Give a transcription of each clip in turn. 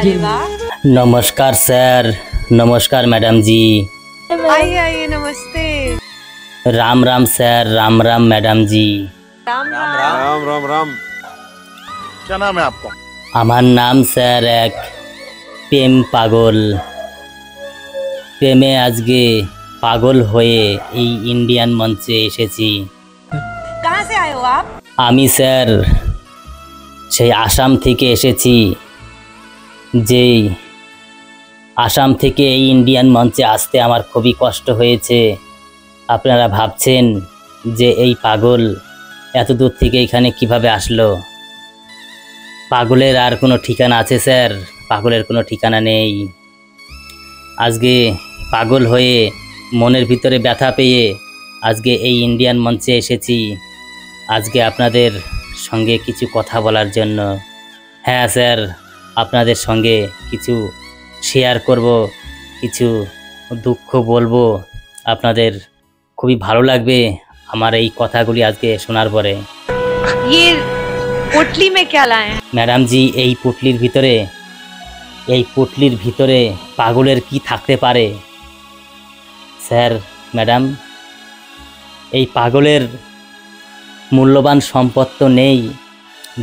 अरे वाह। नमस्कार सर, नमस्कार मैडम जी। आइए आइए, नमस्ते। राम राम सर, राम राम मैडम जी। राम राम। राम राम राम। क्या नाम है आपका? আমার নাম স্যার এক প্রেম পাগল। প্রেমে আজকে পাগল হয়ে এই ইন্ডিয়ান মঞ্চে এসেছি। कहाँ से आए हो आप? আমি স্যার সেই আসাম থেকে এসেছি। যেই আসাম থেকে এই ইন্ডিয়ান মঞ্চে আসতে আমার খুবই কষ্ট হয়েছে। আপনারা ভাবছেন যে এই পাগল এত দূর থেকে এখানে কিভাবে আসলো। পাগলের আর কোনো ঠিকানা আছে স্যার? পাগলের কোনো ঠিকানা নেই। আজকে পাগল হয়ে মনের ভিতরে ব্যথা পেয়ে আজকে এই ইন্ডিয়ান মঞ্চে এসেছি আজকে আপনাদের সঙ্গে কিছু কথা বলার জন্য। হ্যাঁ স্যার, আপনাদের সঙ্গে কিছু শেয়ার করব, কিছু দুঃখ বলবো। আপনাদের খুবই ভালো লাগবে আমার এই কথাগুলি আজকে শোনার পরে। ये पोटली में क्या लाए हैं? ম্যাডাম জি, এই পুটলির ভিতরে পাগলের কি থাকতে পারে? স্যার ম্যাডাম, এই পাগলের মূল্যবান সম্পদ তো নেই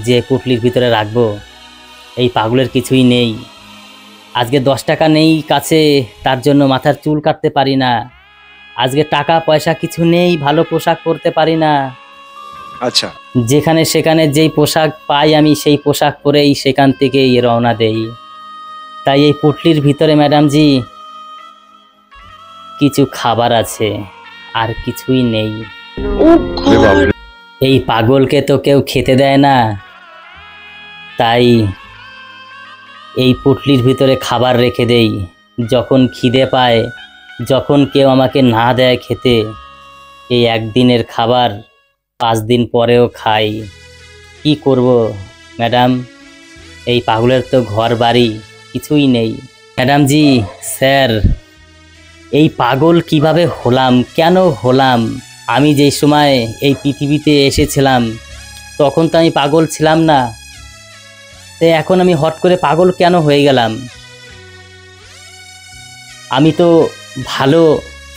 যে পুটলির ভিতরে রাখবো। এই পাগলের কিছুই নেই। আজকে 10 টাকা নেই কাছে, তার জন্য মাথার চুল কাটতে পারি না। আজকে টাকা পয়সা কিছু নেই, ভালো পোশাক পরতে পারি না। আচ্ছা, যেখানে সেখানে যেই পোশাক পাই আমি সেই পোশাক পরেই সেখান থেকেই রওনা দেই। তাই এই পুটলির ভিতরে ম্যাডাম জি কিছু খাবার আছে, আর কিছুই নেই। এই পাগলকে তো কেউ খেতে দেয় না, তাই এই পুটলির ভিতরে খাবার রেখে দেই। যখন খিদে পায়, যখন কেউ আমাকে না দেয় খেতে, এই একদিনের খাবার 5 দিন পরেও খাই। কি করব ম্যাডাম, এই পাগলের তো ঘর বাড়ি কিছুই নেই। ম্যাডাম জি, স্যার, এই পাগল কিভাবে হলাম, কেন হলাম? আমি যেই সময় এই পৃথিবীতে এসেছিলাম তখন তো আমি পাগল ছিলাম না, তো এখন আমি হট করে পাগল কেন হয়ে গেলাম? আমি তো ভালো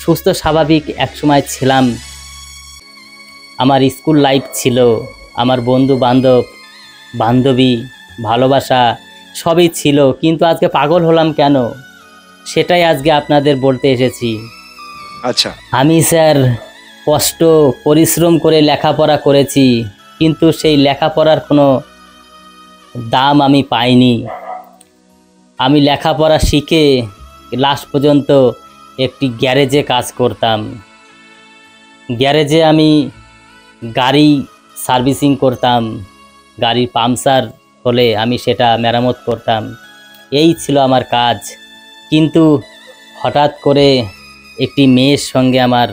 সুস্থ স্বাভাবিক এক সময় ছিলাম। আমার স্কুল লাইফ ছিল, আমার বন্ধু বান্ধবী ভালোবাসা সবই ছিল, কিন্তু আজকে পাগল হলাম কেন সেটাই আজকে আপনাদের বলতে এসেছি। আচ্ছা, আমি স্যার কষ্ট পরিশ্রম করে লেখাপড়া করেছি, কিন্তু সেই লেখাপড়ার কোনো দাম আমি পাইনি। আমি লেখাপড়া শিখে লাস্ট পর্যন্ত একটি গ্যারেজে কাজ করতাম। গ্যারেজে আমি গাড়ি সার্ভিসিং করতাম, গাড়ির পাংচার হলে আমি সেটা মেরামত করতাম। এই ছিল আমার কাজ। কিন্তু হঠাৎ করে একটি মেয়ের সঙ্গে আমার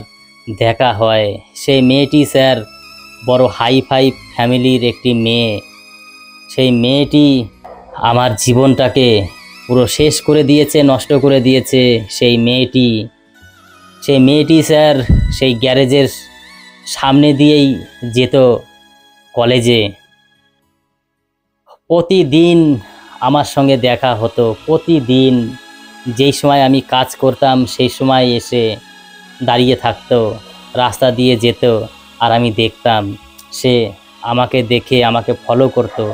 দেখা হয়। সেই মেয়েটি স্যার বড় হাই-ফাই ফ্যামিলির একটি মেয়ে। সেই মেয়েটি আমার জীবনটাকে পুরো শেষ করে দিয়েছে, নষ্ট করে দিয়েছে। সেই মেয়েটি স্যার সেই গ্যারেজের সামনে দিয়েই যেত কলেজে। প্রতিদিন আমার সঙ্গে দেখা হতো, প্রতিদিন যেই সময় আমি কাজ করতাম সেই সময় এসে দাঁড়িয়ে থাকতো, রাস্তা দিয়ে যেত, আর আমি দেখতাম সে আমাকে দেখে আমাকে ফলো করতো।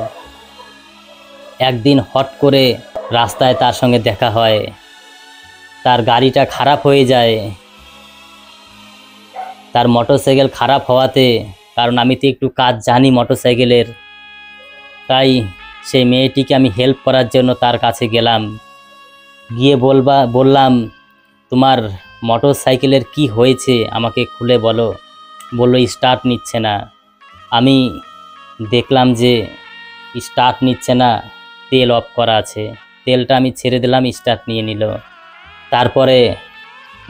একদিন হট করে রাস্তায় তার সঙ্গে দেখা হয়, তার গাড়িটা খারাপ হয়ে যায়। তার মোটরসাইকেল খারাপ হওয়াতে, কারণ আমি তো একটু কাজ জানি মোটরসাইকেলের, তাই সেই মেয়েটিকে আমি হেল্প করার জন্য তার কাছে গেলাম। গিয়ে বললাম, তোমার মোটরসাইকেলের কি হয়েছে আমাকে খুলে বলো। বলল স্টার্ট নিচ্ছে না। আমি দেখলাম যে স্টার্ট নিচ্ছে না, তেল অফ করা আছে। তেলটা আমি ছেড়ে দিলাম, স্টার্ট নিয়ে নিল। তারপরে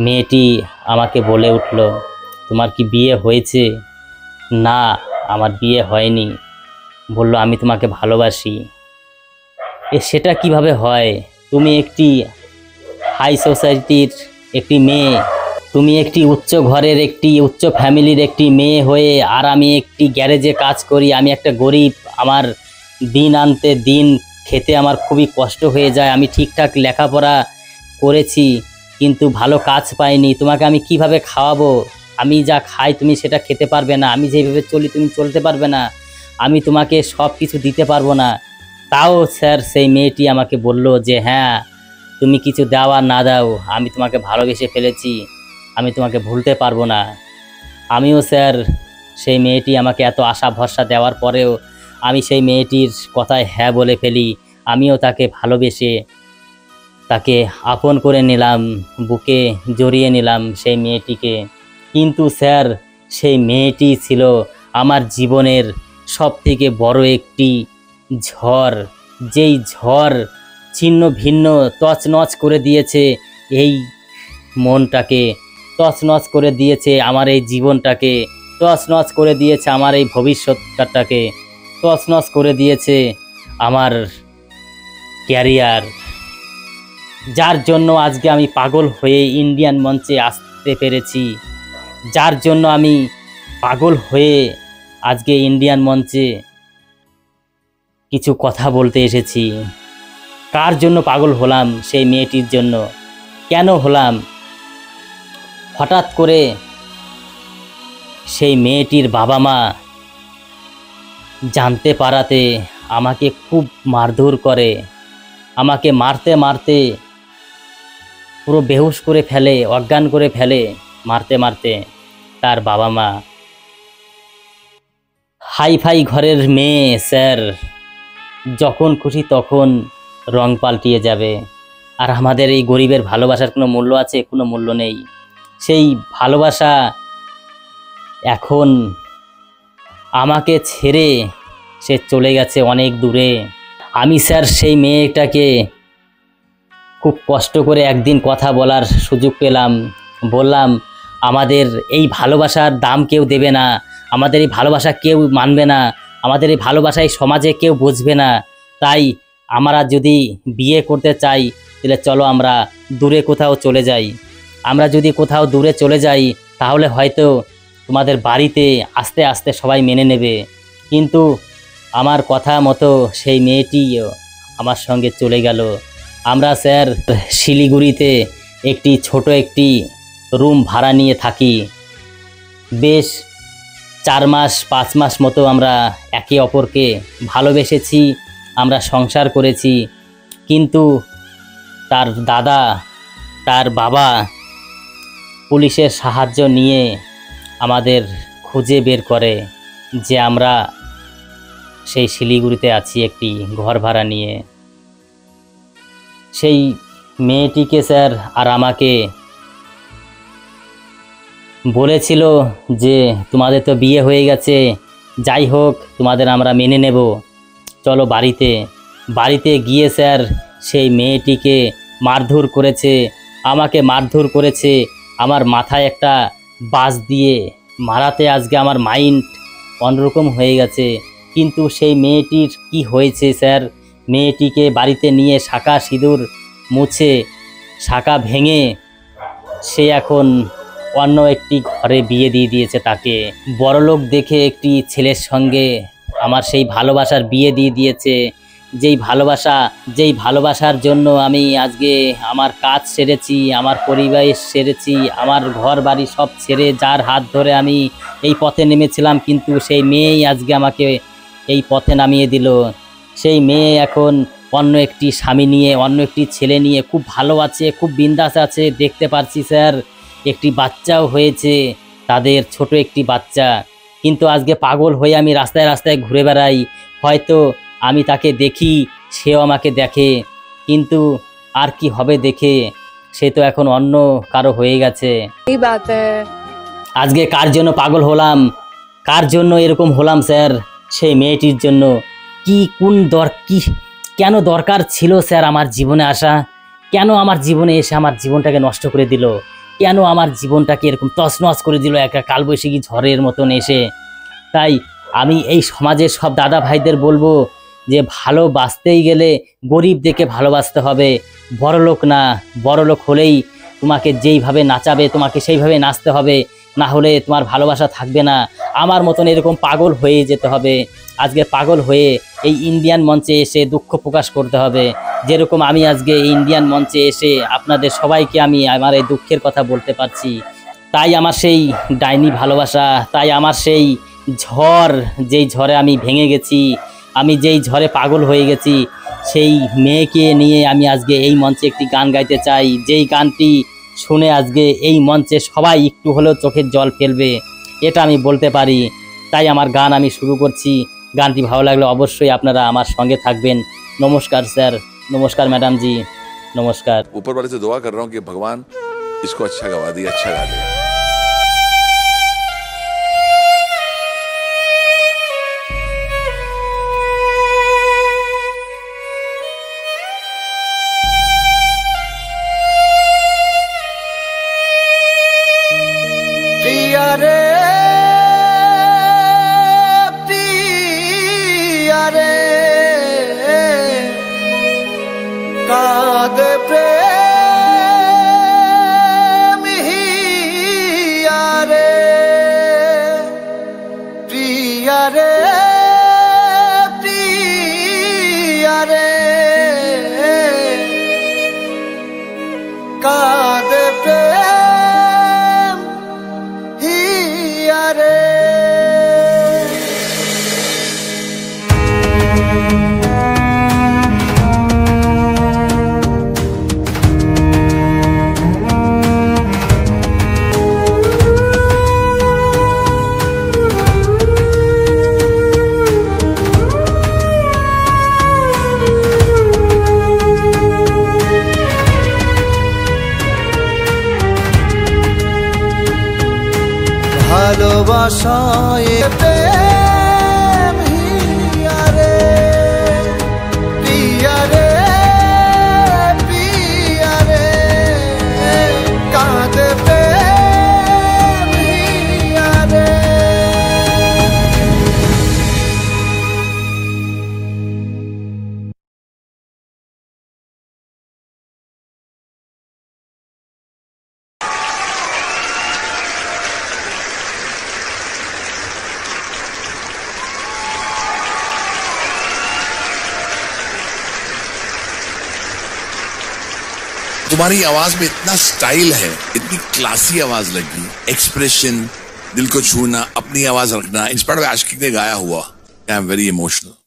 মেয়েটি আমাকে বলে উঠল, তোমার কি বিয়ে হয়েছে? না, আমার বিয়ে হয়নি। বলল, আমি তোমাকে ভালোবাসি। সেটা কিভাবে হয়? তুমি একটি হাই সোসাইটির একটি মেয়ে, তুমি একটি উচ্চ ঘরের একটি উচ্চ ফ্যামিলির একটি মেয়ে হয়ে, আর আমি একটি গ্যারেজে কাজ করি, আমি একটা গরিব, আমার দিন আনতে দিন খেতে আমার খুবই কষ্ট হয়ে যায়। আমি ঠিকঠাক লেখাপড়া করেছি কিন্তু ভালো কাজ পাইনি, তোমাকে আমি কিভাবে খাওয়াবো? আমি যা খাই তুমি সেটা খেতে পারবে না, আমি যেভাবে চলি তুমি চলতে পারবে না, আমি তোমাকে সব কিছু দিতে পারবো না। তাও স্যার সেই মেয়েটি আমাকে বলল যে হ্যাঁ, তুমি কিছু দাও আর না দাও, আমি তোমাকে ভালোবেসে ফেলেছি, আমি তোমাকে ভুলতে পারবো না। আমিও স্যার সেই মেয়েটি আমাকে এত আশা ভরসা দেওয়ার পরেও আমি সেই মেয়েটির কথায় হ্যাঁ বলে ফেলি। আমিও তাকে ভালোবেসে তাকে আপন করে নিলাম, বুকে জড়িয়ে নিলাম সেই মেয়েটিকে। কিন্তু স্যার সেই মেয়েটি ছিল আমার জীবনের সবথেকে বড় একটি ঝড়, যেই ঝড় ছিন্ন ভিন্ন তছনছ করে দিয়েছে এই মনটাকে, তছনছ করে দিয়েছে আমার এই জীবনটাকে, তছনছ করে দিয়েছে আমার এই ভবিষ্যৎটাকে, তছনছ করে দিয়েছে আমার ক্যারিয়ার, যার জন্য আজকে আমি পাগল হয়ে ইন্ডিয়ান মঞ্চে আসতে পেরেছি, যার জন্য আমি পাগল হয়ে আজকে ইন্ডিয়ান মঞ্চে কিছু কথা বলতে এসেছি। কার জন্য পাগল হলাম? সেই মেয়েটির জন্য। কেন হলাম? হঠাৎ করে সেই মেয়েটির বাবা মা জানতে পারাতে আমাকে খুব মারধর করে, আমাকে মারতে মারতে পুরো বেহুশ করে ফেলে, অজ্ঞান করে ফেলে মারতে মারতে তার বাবা মা। হাইফাই ঘরের মেয়ে স্যার যখন খুশি তখন রং পাল্টিয়ে যাবে, আর আমাদের এই গরিবের ভালোবাসার কোনো মূল্য আছে? কোনো মূল্য নেই। সেই ভালোবাসা এখন আমাকে ছেড়ে সে চলে গেছে অনেক দূরে। আমি স্যার সেই মেয়েটাকে খুব কষ্ট করে একদিন কথা বলার সুযোগ পেলাম, বললাম আমাদের এই ভালোবাসার দাম কেউ দেবে না, আমাদের এই ভালোবাসা কেউ মানবে না, আমাদের এই ভালোবাসায় সমাজে কেউ বুঝবে না, তাই আমরা যদি বিয়ে করতে চাই তাহলে চলো আমরা দূরে কোথাও চলে যাই, আমরা যদি কোথাও দূরে চলে যাই তাহলে হয়তো তোমাদের বাড়িতে আস্তে আস্তে সবাই মেনে নেবে। কিন্তু আমার কথা মতো সেই মেয়েটিও আমার সঙ্গে চলে গেল। আমরা স্যার শিলিগুড়িতে একটি ছোট একটি রুম ভাড়া নিয়ে থাকি। বেশ 4 মাস 5 মাস মতো আমরা একে অপরকে ভালোবেসেছি, আমরা সংসার করেছি। কিন্তু তার দাদা, তার বাবা পুলিশের সাহায্য নিয়ে আমাদের খুঁজে বের করে যে আমরা সেই শিলিগুড়িতে আছি একটি ঘর ভাড়া নিয়ে। সেই মেয়েটিকে স্যার আর আমাকে বলেছিল যে তোমাদের তো বিয়ে হয়ে গেছে, যাই হোক তোমাদের আমরা মেনে নেব, চলো বাড়িতে। বাড়িতে গিয়ে স্যার সেই মেয়েটিকে মারধর করেছে, আমাকে মারধর করেছে, আমার মাথায় একটা বাস দিয়ে মারাতে আজকে আমার মাইন্ড অন্যরকম হয়ে গেছে। কিন্তু সেই মেয়েটির কি হয়েছে স্যার? মেয়েটিকে বাড়িতে নিয়ে শাঁখা সিঁদুর মুছে শাঁখা ভেঙে সে এখন অন্য একটি ঘরে বিয়ে দিয়ে দিয়েছে তাকে। বড়লোক দেখে একটি ছেলের সঙ্গে আমার সেই ভালোবাসার বিয়ে দিয়ে দিয়েছে, যেই ভালোবাসার জন্য আমি আজকে আমার কাজ সেরেছি, আমার পরিবার সেরেছি, আমার ঘর বাড়ি সব ছেড়ে যার হাত ধরে আমি এই পথে নেমেছিলাম, কিন্তু সেই মেয়েই আজকে আমাকে এই পথে নামিয়ে দিল। সেই মেয়ে এখন অন্য একটি স্বামী নিয়ে, অন্য একটি ছেলে নিয়ে খুব ভালো আছে, খুব বিন্দাস আছে, দেখতে পারছি স্যার। একটি বাচ্চাও হয়েছে তাদের, ছোট একটি বাচ্চা। কিন্তু আজকে পাগল হয়ে আমি রাস্তায় রাস্তায় ঘুরে বেড়াই, হয়তো আমি তাকে দেখি, সেও আমাকে দেখে, কিন্তু আর কি হবে দেখে, সে তো এখন অন্য কারো হয়ে গেছে। এই বাত আজকে কার জন্য পাগল হলাম, কার জন্য এরকম হলাম স্যার? সেই মেয়েটির জন্য। কেন দরকার ছিল স্যার আমার জীবনে আসা? কেন আমার জীবনে এসে আমার জীবনটাকে নষ্ট করে দিল? কেন আমার জীবনটাকে এরকম তছনছ করে দিল একটা কালবৈশাখী ঝড়ের মতন এসে? তাই আমি এই সমাজের সব দাদা ভাইদের বলবো যে ভালোবাসতেই গেলে গরিব দেখে ভালোবাসতে হবে, বড়লোক না। বড়লোক হলেই তোমাকে যেইভাবে নাচাবে তোমাকে সেইভাবে নাচতে হবে, না হলে তোমার ভালোবাসা থাকবে না। আমার মতন এরকম পাগল হয়ে যেতে হবে, আজকে পাগল হয়ে এই ইন্ডিয়ান মঞ্চে এসে দুঃখ প্রকাশ করতে হবে। যেরকম আমি আজকে এই ইন্ডিয়ান মঞ্চে এসে আপনাদের সবাইকে আমি আমার এই দুঃখের কথা বলতে পারছি। তাই আমার সেই ডাইনি ভালোবাসা, তাই আমার সেই ঝড়, যেই ঝড়ে আমি ভেঙে গেছি, আমি যেই ঝড়ে পাগল হয়ে গেছি, সেই মেয়েকে নিয়ে আমি আজকে এই মঞ্চে একটি গান গাইতে চাই, যেই গানটি শুনে আজকে এই মঞ্চে সবাই একটু হলেও চোখের জল ফেলবে, এটা আমি বলতে পারি। তাই আমার গান আমি শুরু করছি। গানটি ভালো লাগলে অবশ্যই আপনারা আমার সঙ্গে থাকবেন। নমস্কার স্যার, নমস্কার ম্যাডাম জি, নমস্কার। ऊपर वाले से दुआ कर रहा हूँ कि भगवान इसको अच्छा गवा दे, अच्छा गा दे। पिया रे पिया रे काद प्रेम हिया रे पिया रे पिया रे काद प्रेम हिया रे। ভালোবাসায় প্রেম হিয়া রে পিয়া রে পিয়া রে কাঁদে প্রেম হিয়া রে। तुम्हारी आवाज में इतना स्टाइल है, इतनी क्लासी आवाज लगी, एक्सप्रेशन, दिल को छूना, अपनी आवाज रखना, इंस्पायर्ड बाय आशिकी ने गाया हुआ। I am very emotional.